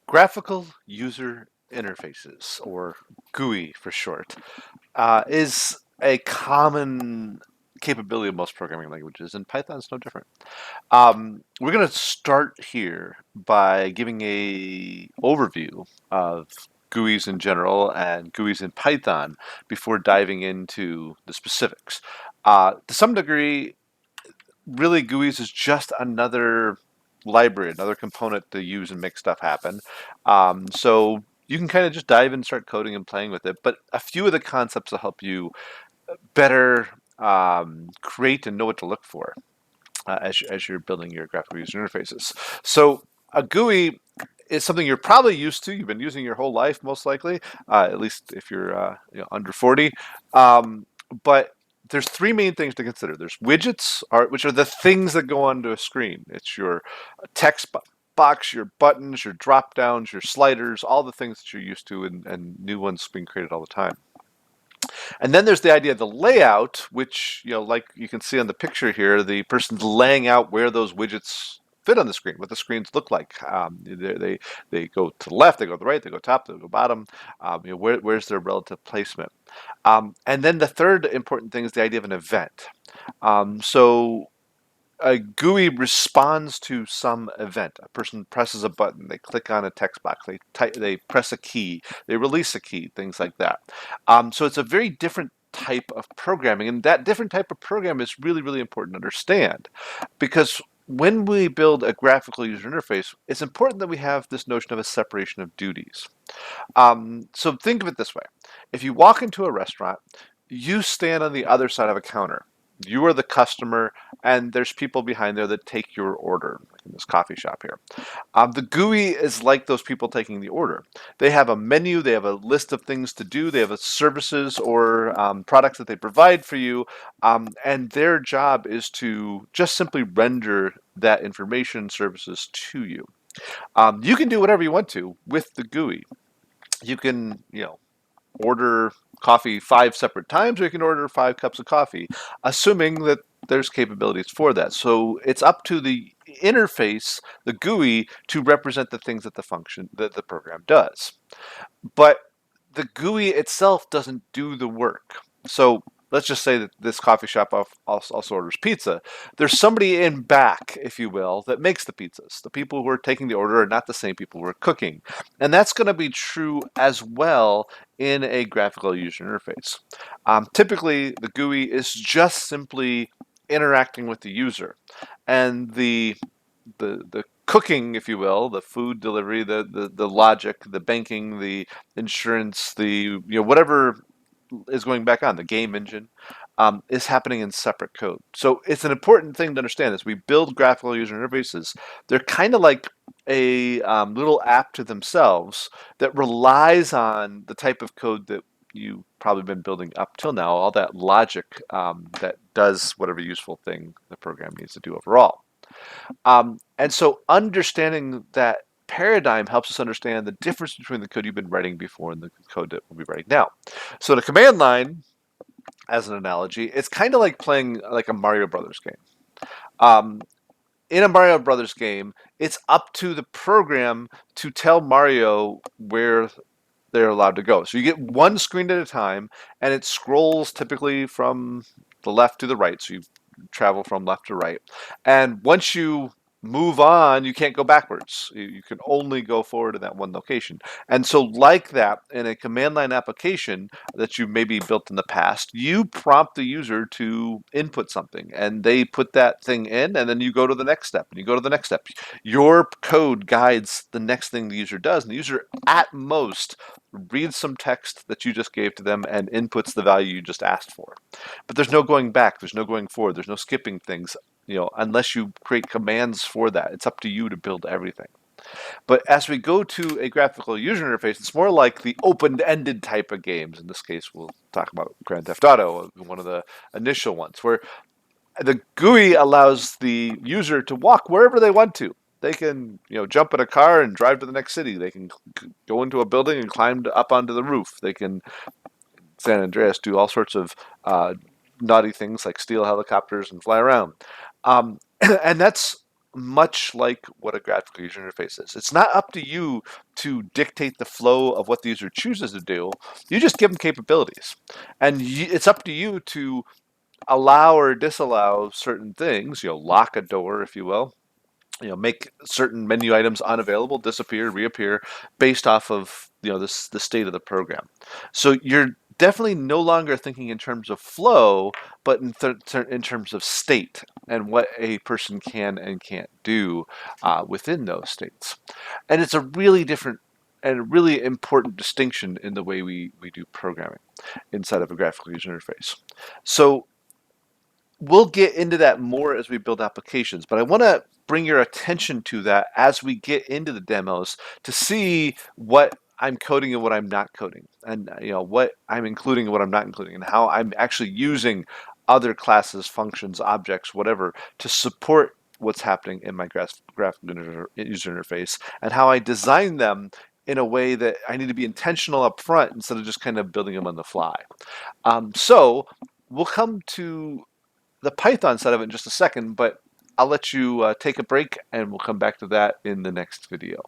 Graphical User Interfaces, or GUI for short, is a common capability of most programming languages, and Python's no different. We're going to start here by giving a overview of GUIs in general and GUIs in Python before diving into the specifics. To some degree, really GUIs is just another library, another component to use and make stuff happen. So you can kind of just dive in and start coding and playing with it. But a few of the concepts will help you better create and know what to look for as you're building your graphical user interfaces. So a GUI is something you're probably used to. You've been using your whole life, most likely, at least if you're under 40. Um, but there's three main things to consider. There's widgets, which are the things that go onto a screen. It's your text box, your buttons, your drop downs, your sliders, all the things that you're used to, and new ones being created all the time. And then there's the idea of the layout, which, like you can see on the picture here, the person's laying out where those widgets fit on the screen, what the screens look like. They go to the left, they go to the right, they go top, they go bottom. Where's their relative placement? And then the third important thing is the idea of an event. So a GUI responds to some event. A person presses a button, they click on a text box, they press a key, they release a key, things like that. So it's a very different type of programming, and that different type of program is really, really important to understand, because when we build a graphical user interface, it's important that we have this notion of a separation of duties. So think of it this way. If you walk into a restaurant, you stand on the other side of a counter. You are the customer, and there's people behind there that take your order, like in this coffee shop here. The GUI is like those people taking the order. They have a menu, they have a list of things to do, they have a services or products that they provide for you, and their job is to just simply render that information services to you. You can do whatever you want to with the GUI. You can, order coffee 5 separate times, or you can order 5 cups of coffee, assuming that there's capabilities for that. So it's up to the interface, the GUI, to represent the things that the program does. But the GUI itself doesn't do the work. So let's just say that this coffee shop also orders pizza. There's somebody in back, if you will, that makes the pizzas. The people who are taking the order are not the same people who are cooking. And that's going to be true as well in a graphical user interface. Typically, the GUI is just simply interacting with the user. And the cooking, if you will, the food delivery, the logic, the banking, the insurance, whatever is going back on, the game engine, is happening in separate code. So it's an important thing to understand as we build graphical user interfaces. They're kind of like a little app to themselves that relies on the type of code that you've probably been building up till now, all that logic that does whatever useful thing the program needs to do overall. And so understanding that paradigm helps us understand the difference between the code you've been writing before and the code that we'll be writing now. So the command line, as an analogy, it's kind of like playing like a Mario Brothers game. Um, in a Mario Brothers game, it's up to the program to tell Mario where they're allowed to go. So you get one screen at a time, and it scrolls typically from the left to the right. So you travel from left to right. And once you move on, you can't go backwards. You can only go forward in that one location. And so, like that, in a command line application that you maybe built in the past, you prompt the user to input something, and they put that thing in, and then you go to the next step, and you go to the next step. Your code guides the next thing the user does, and the user at most reads some text that you just gave to them and inputs the value you just asked for. But there's no going back, there's no going forward, there's no skipping things, unless you create commands for that. It's up to you to build everything. But as we go to a graphical user interface, it's more like the open-ended type of games. In this case, we'll talk about Grand Theft Auto, one of the initial ones, where the GUI allows the user to walk wherever they want to. They can, jump in a car and drive to the next city. They can go into a building and climb up onto the roof. They can, San Andreas, do all sorts of naughty things like steal helicopters and fly around. And that's much like what a graphical user interface is. It's not up to you to dictate the flow of what the user chooses to do. You just give them capabilities. And it's up to you to allow or disallow certain things, lock a door, if you will, make certain menu items unavailable, disappear, reappear, based off of the state of the program. So you're definitely no longer thinking in terms of flow, but in terms of state and what a person can and can't do within those states. And it's a really different and a really important distinction in the way we do programming inside of a graphical user interface. So we'll get into that more as we build applications, but I want to bring your attention to that as we get into the demos to see what I'm coding and what I'm not coding, and what I'm including and what I'm not including, and how I'm actually using other classes, functions, objects, whatever, to support what's happening in my graphical user interface, and how I design them in a way that I need to be intentional up front instead of just kind of building them on the fly. So we'll come to the Python side of it in just a second, but I'll let you take a break and we'll come back to that in the next video.